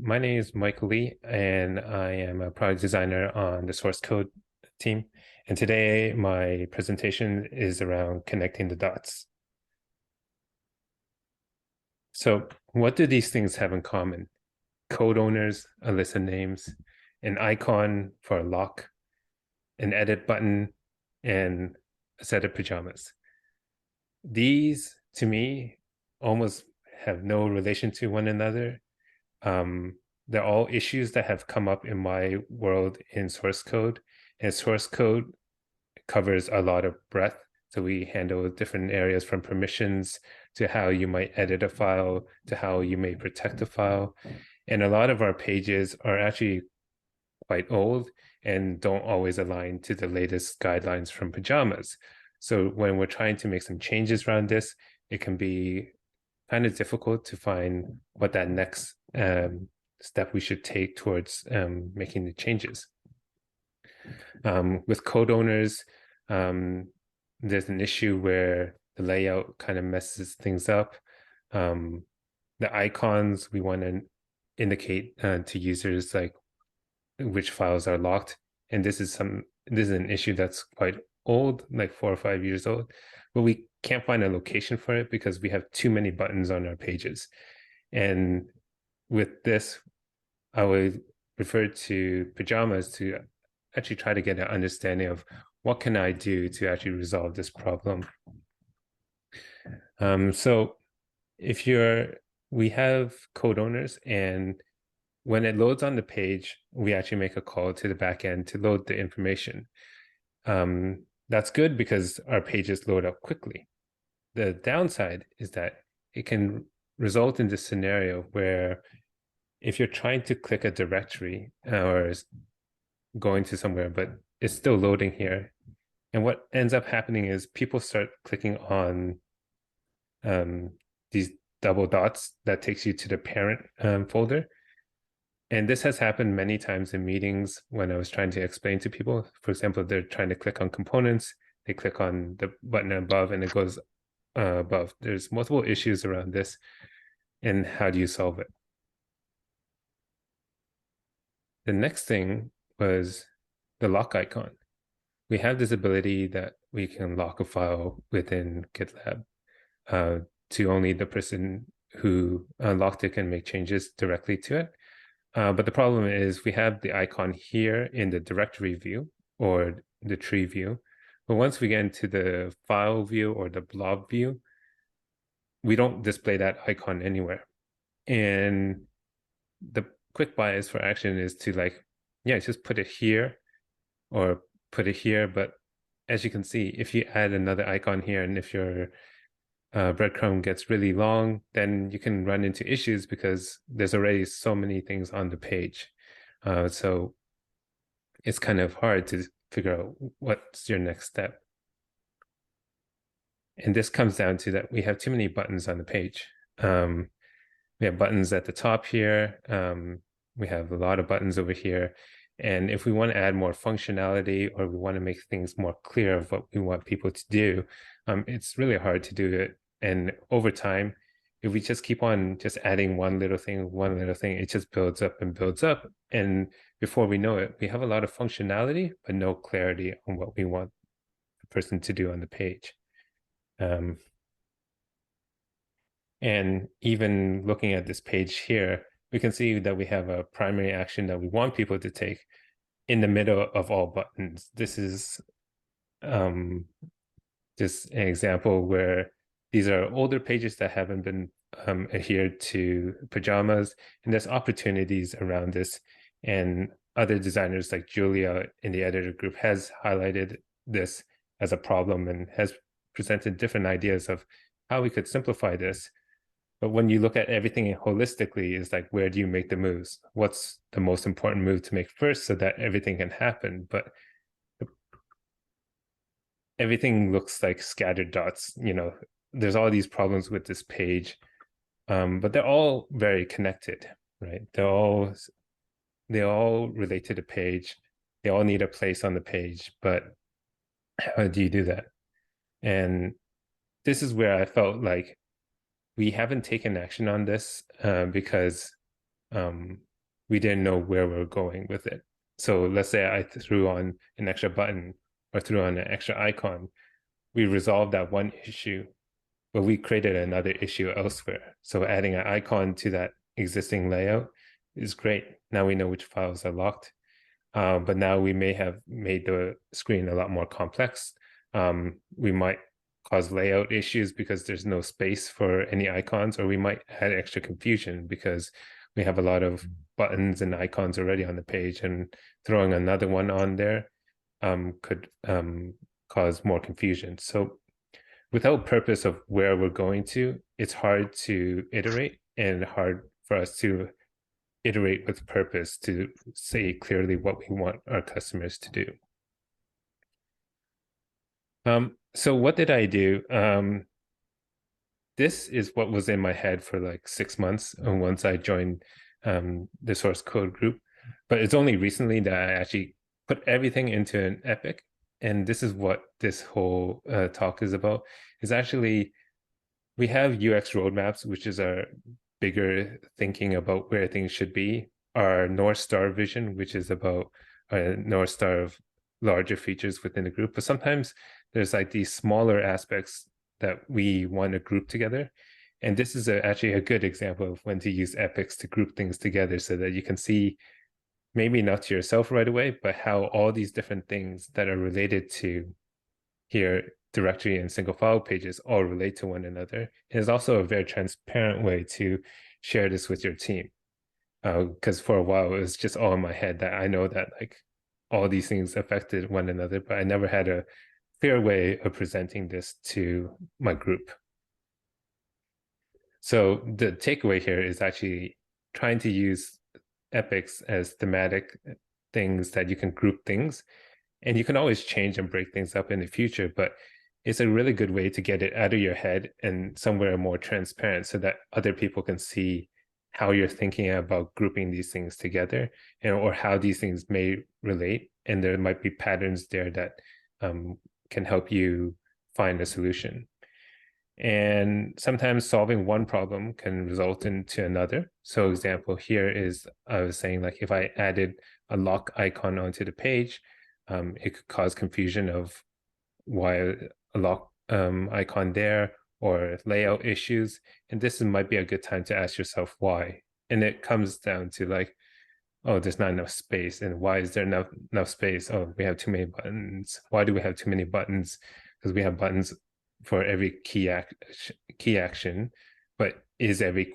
my name is Michael Lee, and I am a product designer on the source code team. And today, my presentation is around connecting the dots. So, what do these things have in common? Code owners, a list of names, an icon for a lock, an edit button, and a set of pajamas. These, to me, almost have no relation to one another. They're all issues that have come up in my world in source code, and source code covers a lot of breadth. So we handle different areas from permissions to how you might edit a file to how you may protect a file. And a lot of our pages are actually quite old and don't always align to the latest guidelines from pajamas. So when we're trying to make some changes around this, it can be kind of difficult to find what that next step we should take towards making the changes. With code owners, there's an issue where the layout kind of messes things up. The icons, we want to indicate to users like which files are locked. And this is an issue that's quite old, like 4 or 5 years old, but we can't find a location for it because we have too many buttons on our pages. And with this, I would refer to pajamas to actually try to get an understanding of what can I do to actually resolve this problem. So we have code owners, and when it loads on the page, we actually make a call to the backend to load the information. That's good because our pages load up quickly. The downside is that it can result in this scenario where if you're trying to click a directory or going to somewhere, but it's still loading here, and what ends up happening is people start clicking on these double dots that takes you to the parent folder. And this has happened many times in meetings when I was trying to explain to people. For example, they're trying to click on components, they click on the button above and it goes above. There's multiple issues around this, and how do you solve it? The next thing was the lock icon. We have this ability that we can lock a file within GitLab to only the person who locked it can make changes directly to it. But the problem is we have the icon here in the directory view or the tree view. But once we get into the file view or the blob view, we don't display that icon anywhere. And the quick bias for action is to just put it here or put it here. But as you can see, if you add another icon here, and if your breadcrumb gets really long, then you can run into issues because there's already so many things on the page. So it's kind of hard to figure out what's your next step. And this comes down to that we have too many buttons on the page. We have buttons at the top here. We have a lot of buttons over here. And if we want to add more functionality or we want to make things more clear of what we want people to do, it's really hard to do it. And over time, if we just keep on just adding one little thing, it just builds up and builds up. And before we know it, we have a lot of functionality, but no clarity on what we want the person to do on the page. And even looking at this page here, we can see that we have a primary action that we want people to take in the middle of all buttons. This is just an example where these are older pages that haven't been adhered to pajamas, and there's opportunities around this. And other designers like Julia in the editor group has highlighted this as a problem and has presented different ideas of how we could simplify this. But when you look at everything holistically, it's like, where do you make the moves? What's the most important move to make first so that everything can happen? But everything looks like scattered dots. There's all these problems with this page, but they're all very connected, right? They all relate to the page. They all need a place on the page, but how do you do that? And this is where I felt like we haven't taken action on this because we didn't know where we're going with it. So let's say I threw on an extra button or threw on an extra icon. We resolved that one issue, but we created another issue elsewhere. So adding an icon to that existing layout is great. Now we know which files are locked. But now we may have made the screen a lot more complex. We might cause layout issues because there's no space for any icons, or we might add extra confusion because we have a lot of buttons and icons already on the page, and throwing another one on there could cause more confusion. So without purpose of where we're going to, it's hard to iterate and hard for us to iterate with purpose to say clearly what we want our customers to do. So what did I do? This is what was in my head for like 6 months once I joined the source code group. But it's only recently that I actually put everything into an epic. And this is what this whole talk is about, is actually we have UX roadmaps, which is our bigger thinking about where things should be, our North Star vision, which is about a North Star of larger features within the group. But sometimes there's like these smaller aspects that we want to group together. And this is actually a good example of when to use epics to group things together so that you can see, maybe not to yourself right away, but how all these different things that are related to here, directory and single file pages, all relate to one another. And it's also a very transparent way to share this with your team. Because for a while, it was just all in my head that I know that like all these things affected one another, but I never had a clear way of presenting this to my group. So the takeaway here is actually trying to use epics as thematic things that you can group things, and you can always change and break things up in the future, but it's a really good way to get it out of your head and somewhere more transparent so that other people can see how you're thinking about grouping these things together, and or how these things may relate, and there might be patterns there that can help you find a solution. And sometimes solving one problem can result into another. So example here is, I was saying like if I added a lock icon onto the page, it could cause confusion of why a lock icon there, or layout issues. And this might be a good time to ask yourself why. And it comes down to like, oh, there's not enough space. And why is there enough space? Oh, we have too many buttons. Why do we have too many buttons? Because we have buttons for every key action, but is every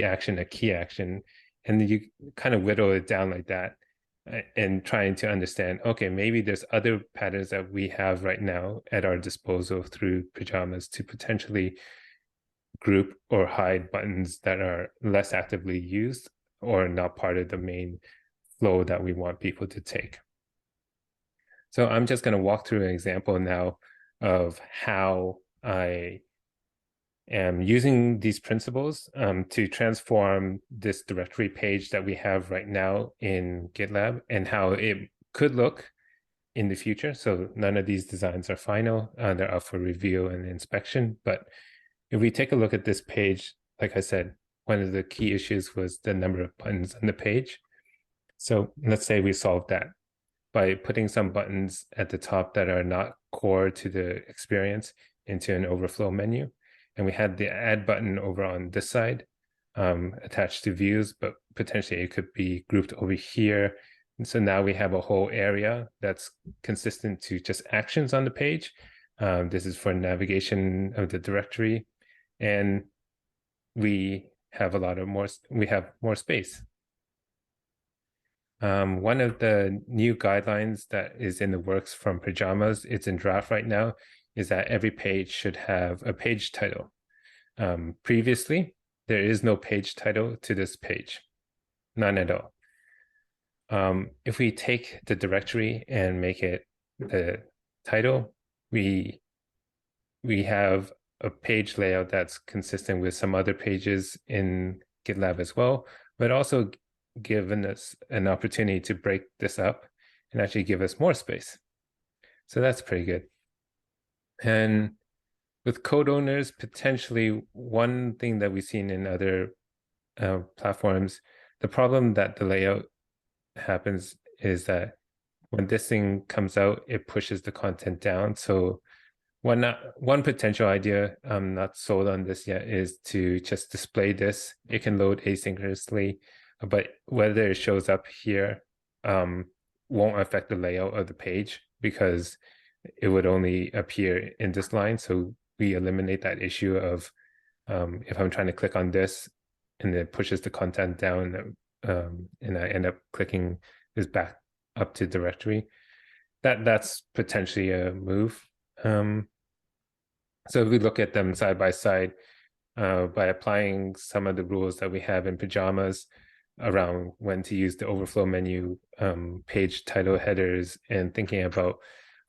action a key action? And you kind of whittle it down like that, and trying to understand, okay, maybe there's other patterns that we have right now at our disposal through pajamas to potentially group or hide buttons that are less actively used or not part of the main flow that we want people to take. So I'm just going to walk through an example now of how I am using these principles to transform this directory page that we have right now in GitLab, and how it could look in the future. So none of these designs are final. They're up for review and inspection. But if we take a look at this page, like I said, one of the key issues was the number of buttons on the page. So let's say we solved that by putting some buttons at the top that are not core to the experience into an overflow menu. And we had the add button over on this side attached to views, but potentially it could be grouped over here. And so now we have a whole area that's consistent to just actions on the page. This is for navigation of the directory. And we have more space. One of the new guidelines that is in the works from Pajamas, it's in draft right now, is that every page should have a page title. Previously, there is no page title to this page, none at all. If we take the directory and make it the title, we have a page layout that's consistent with some other pages in GitLab as well, but also given us an opportunity to break this up and actually give us more space. So that's pretty good. And with code owners, potentially one thing that we've seen in other platforms, the problem that the layout happens is that when this thing comes out, it pushes the content down. So one potential idea, I'm not sold on this yet, is to just display this. It can load asynchronously, but whether it shows up here won't affect the layout of the page because it would only appear in this line. So we eliminate that issue of if I'm trying to click on this and it pushes the content down and I end up clicking this back up to directory. That's potentially a move. So if we look at them side by side, by applying some of the rules that we have in pajamas around when to use the overflow menu, page title headers, and thinking about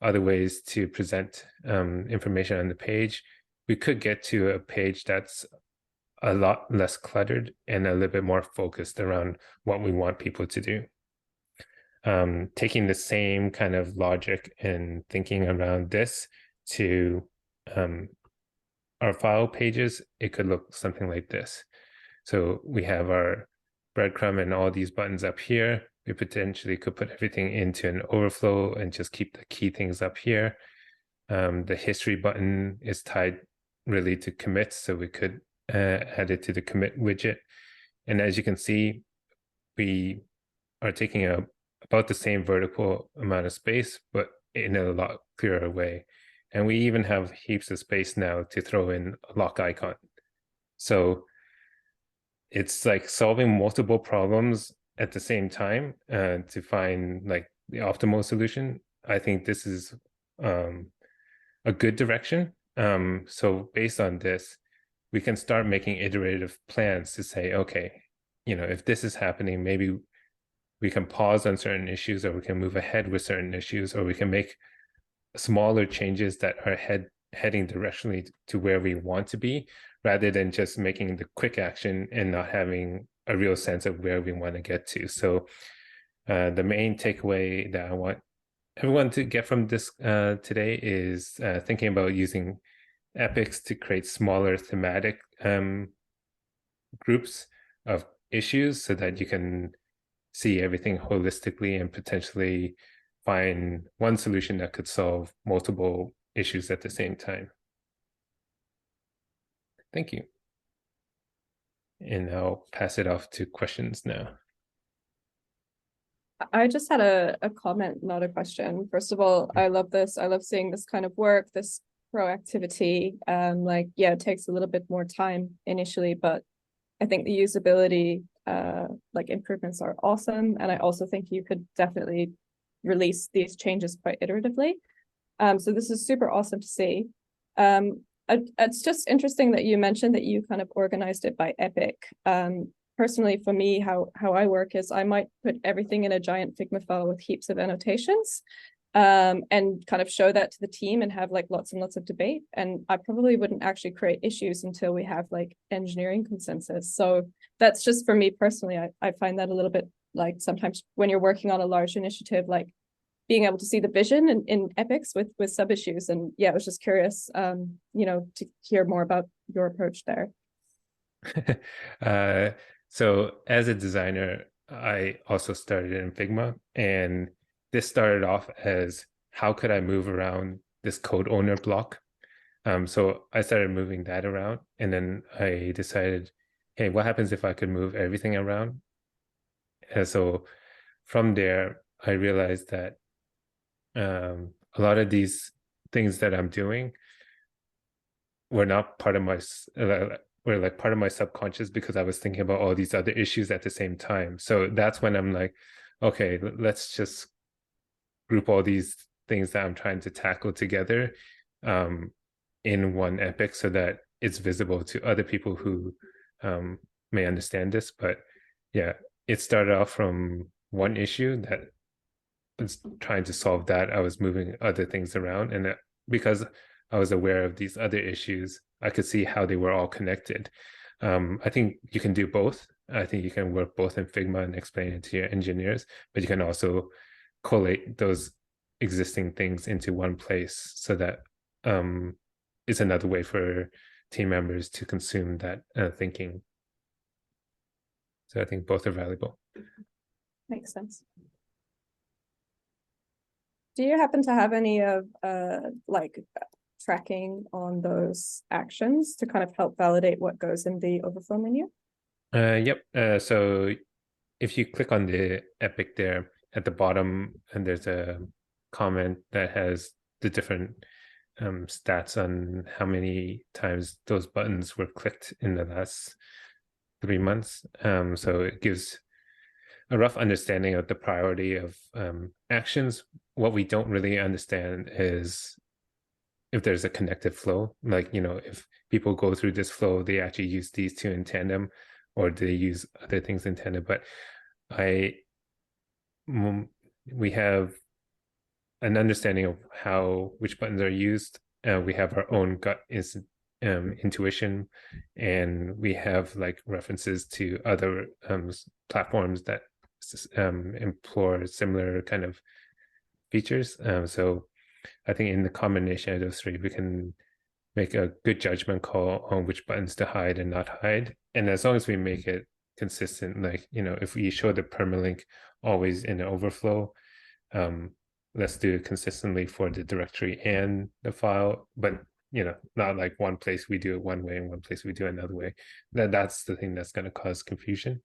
other ways to present information on the page, we could get to a page that's a lot less cluttered and a little bit more focused around what we want people to do. Taking the same kind of logic and thinking around this to our file pages, it could look something like this. So we have our breadcrumb and all these buttons up here. We potentially could put everything into an overflow and just keep the key things up here. The history button is tied really to commits, so we could add it to the commit widget. And as you can see, we are taking about the same vertical amount of space, but in a lot clearer way. And we even have heaps of space now to throw in a lock icon. So it's like solving multiple problems at the same time to find like the optimal solution. I think this is a good direction. So based on this, we can start making iterative plans to say, okay, if this is happening, maybe we can pause on certain issues, or we can move ahead with certain issues, or we can make smaller changes that are heading directionally to where we want to be, rather than just making the quick action and not having a real sense of where we want to get to. So the main takeaway that I want everyone to get from this today is thinking about using epics to create smaller thematic groups of issues so that you can see everything holistically and potentially find one solution that could solve multiple issues at the same time. Thank you. And I'll pass it off to questions now. I just had a comment, not a question. First of all, I love this. I love seeing this kind of work, this proactivity. It takes a little bit more time initially, but I think the usability improvements are awesome. And I also think you could definitely release these changes quite iteratively. So this is super awesome to see. It's just interesting that you mentioned that you kind of organized it by epic. Personally, for me, how I work is I might put everything in a giant Figma file with heaps of annotations and kind of show that to the team and have like lots and lots of debate. And I probably wouldn't actually create issues until we have like engineering consensus. So that's just for me personally. I find that a little bit like sometimes when you're working on a large initiative, like being able to see the vision in epics with sub issues. And yeah, I was just curious, to hear more about your approach there. So as a designer, I also started in Figma, and this started off as how could I move around this code owner block? So I started moving that around, and then I decided, hey, what happens if I could move everything around? And so from there, I realized that a lot of these things that I'm doing were not part of my were like part of my subconscious because I was thinking about all these other issues at the same time. So that's when I'm like, okay, let's just group all these things that I'm trying to tackle together in one epic so that it's visible to other people who may understand this. But yeah, it started off from one issue that was trying to solve that. I was moving other things around, and because I was aware of these other issues, I could see how they were all connected. I think you can do both. I think you can work both in Figma and explain it to your engineers, but you can also collate those existing things into one place so that it's another way for team members to consume that thinking. So I think both are valuable. Makes sense. Do you happen to have any of like tracking on those actions to kind of help validate what goes in the overflow menu? Yep. So if you click on the epic there at the bottom, and there's a comment that has the different stats on how many times those buttons were clicked in the last 3 months. So it gives a rough understanding of the priority of actions. What we don't really understand is if there's a connected flow, like, if people go through this flow, they actually use these two in tandem, or they use other things in tandem. But we have an understanding of which buttons are used. We have our own gut intuition, and we have like references to other platforms that employ similar kind of features. So I think in the combination of those three, we can make a good judgment call on which buttons to hide and not hide. And as long as we make it consistent, like, if we show the permalink always in an overflow, let's do it consistently for the directory and the file, but not like one place we do it one way and one place we do it another way. That's the thing that's going to cause confusion.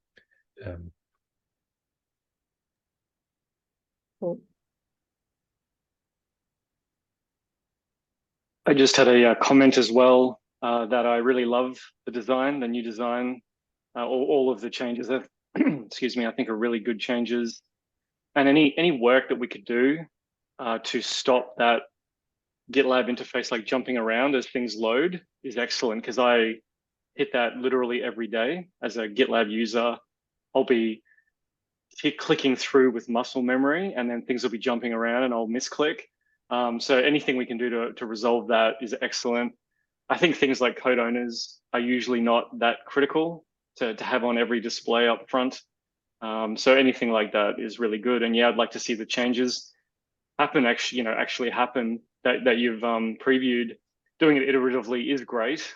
Cool. I just had a comment as well that I really love the design, the new design, all of the changes that, excuse me, I think are really good changes. And any work that we could do to stop that GitLab interface like jumping around as things load is excellent, because I hit that literally every day as a GitLab user. I'll be clicking through with muscle memory, and then things will be jumping around and I'll misclick. So anything we can do to resolve that is excellent. I think things like code owners are usually not that critical to have on every display up front. So anything like that is really good. And yeah, I'd like to see the changes actually happen that you've previewed. Doing it iteratively is great,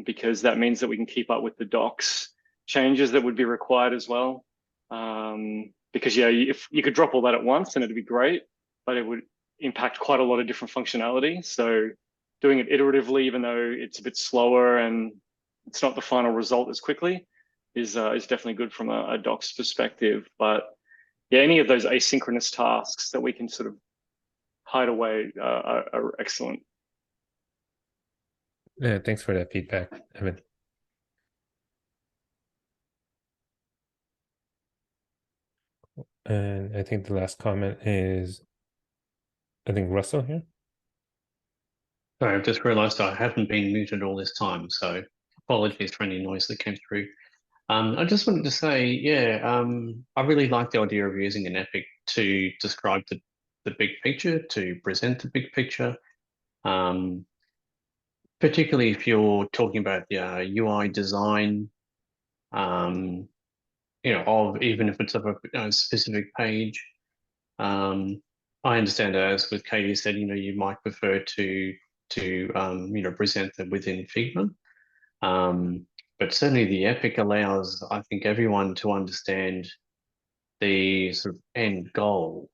because that means that we can keep up with the docs changes that would be required as well. Because yeah, if you could drop all that at once, then it'd be great, but it would impact quite a lot of different functionality. So doing it iteratively, even though it's a bit slower and it's not the final result as quickly, is definitely good from a docs perspective. But yeah, any of those asynchronous tasks that we can sort of hide away are excellent. Yeah, thanks for that feedback, Evan. And I think the last comment is, I think, Russell here. Sorry, I've just realized I haven't been muted all this time, so apologies for any noise that came through. I just wanted to say, yeah, I really like the idea of using an epic to describe the big picture, to present the big picture. Particularly if you're talking about the UI design, of even if it's of a specific page. I understand, as with Katie said, you might prefer to present them within Figma. But certainly the epic allows, I think, everyone to understand the sort of end goal,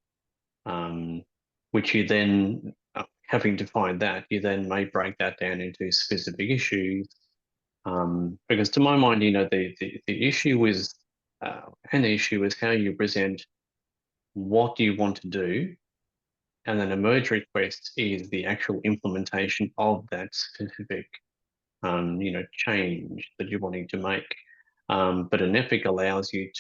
which you then, having defined that, you then may break that down into specific issues. Because to my mind, the issue is, and the issue is how you present what you want to do, and then a merge request is the actual implementation of that specific change that you're wanting to make. But an epic allows you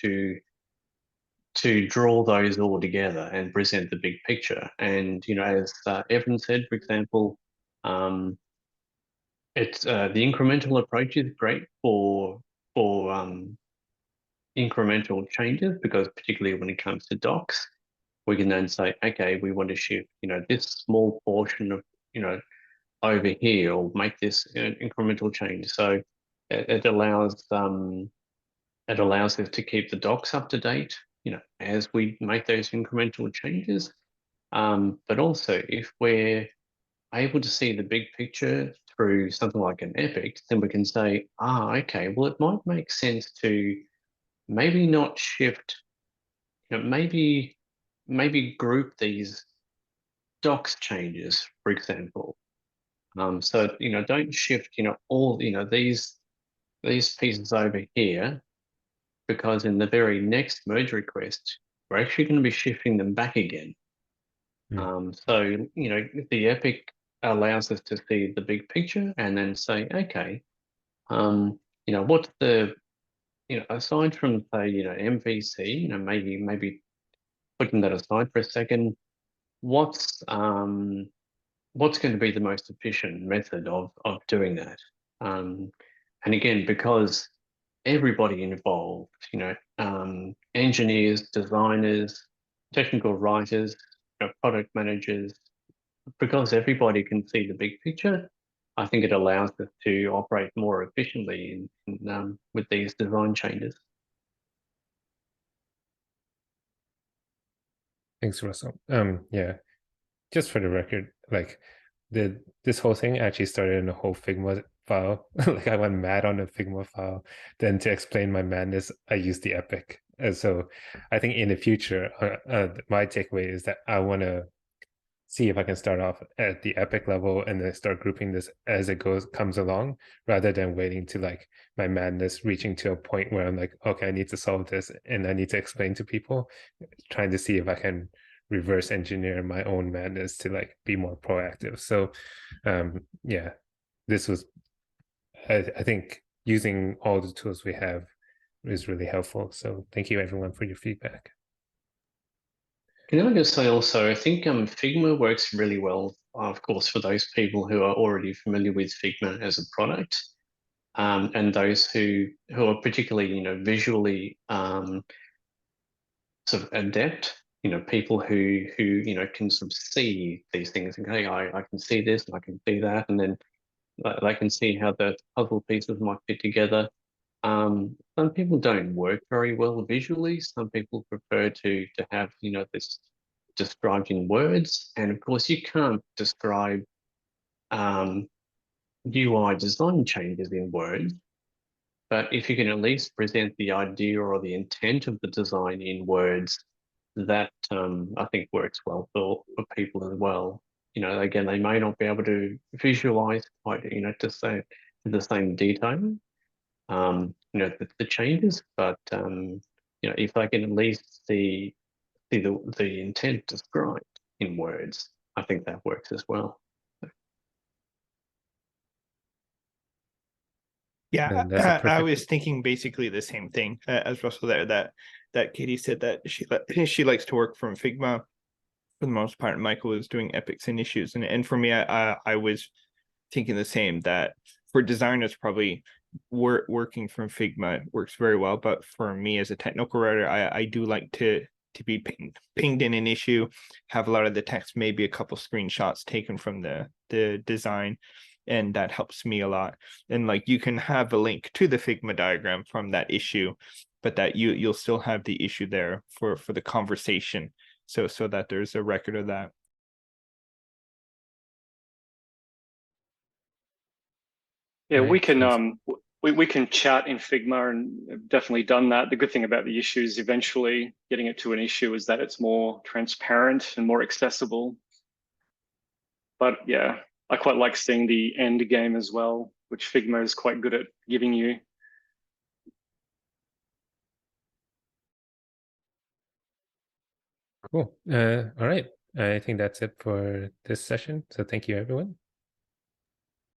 to draw those all together and present the big picture. And as Evan said, for example, it's the incremental approach is great for incremental changes, because particularly when it comes to docs, we can then say, okay, we want to shift this small portion of over here, or make this incremental change. So it allows us to keep the docs up to date, as we make those incremental changes. But also, if we're able to see the big picture through something like an epic, then we can say, okay, well, it might make sense to maybe not shift, maybe group these docs changes, for example. So don't shift all these pieces over here, because in the very next merge request we're actually going to be shifting them back again. So the epic allows us to see the big picture and then say, okay, what's the aside from say MVC, maybe putting that aside for a second, what's going to be the most efficient method of doing that? And again, because everybody involved, engineers, designers, technical writers, product managers, because everybody can see the big picture, I think it allows us to operate more efficiently with these design changes. Thanks, Russell. Yeah, just for the record, like this whole thing actually started in a whole Figma file. Like I went mad on a Figma file. Then to explain my madness, I used the epic. And so I think in the future, my takeaway is that I want to see if I can start off at the epic level and then start grouping this as it comes along, rather than waiting to like my madness reaching to a point where I'm like, okay, I need to solve this and I need to explain to people, trying to see if I can reverse engineer my own madness to like be more proactive. So yeah, this was I think using all the tools we have is really helpful. So thank you everyone for your feedback. Can I just say also, I think Figma works really well, of course, for those people who are already familiar with Figma as a product, and those who are particularly, visually sort of adept, people who can sort of see these things and hey, I can see this and I can see that, and then they can see how the puzzle pieces might fit together. Some people don't work very well visually. Some people prefer to have this described in words, and of course you can't describe UI design changes in words. But if you can at least present the idea or the intent of the design in words, that I think works well for people as well. Again, they may not be able to visualize quite to the same detail. The changes, but if I can at least see the intent described in words, I think that works as well. Yeah, And that's a I perfect. was thinking basically the same thing as Russell there, that Katie said that she likes to work from Figma for the most part. Michael was doing epics and issues, and for me, I was thinking the same, that for designers probably working from Figma works very well, but for me as a technical writer, I do like to be pinged in an issue, have a lot of the text, maybe a couple screenshots taken from the design, and that helps me a lot. And like you can have a link to the Figma diagram from that issue, but that you'll still have the issue there for the conversation, so that there's a record of that. Yeah, Right, we can we can chat in Figma, and have definitely done that. The good thing about the issues, eventually getting it to an issue, is that it's more transparent and more accessible. But yeah, I quite like seeing the end game as well, which Figma is quite good at giving you. Cool. All right. I think that's it for this session. So thank you, everyone.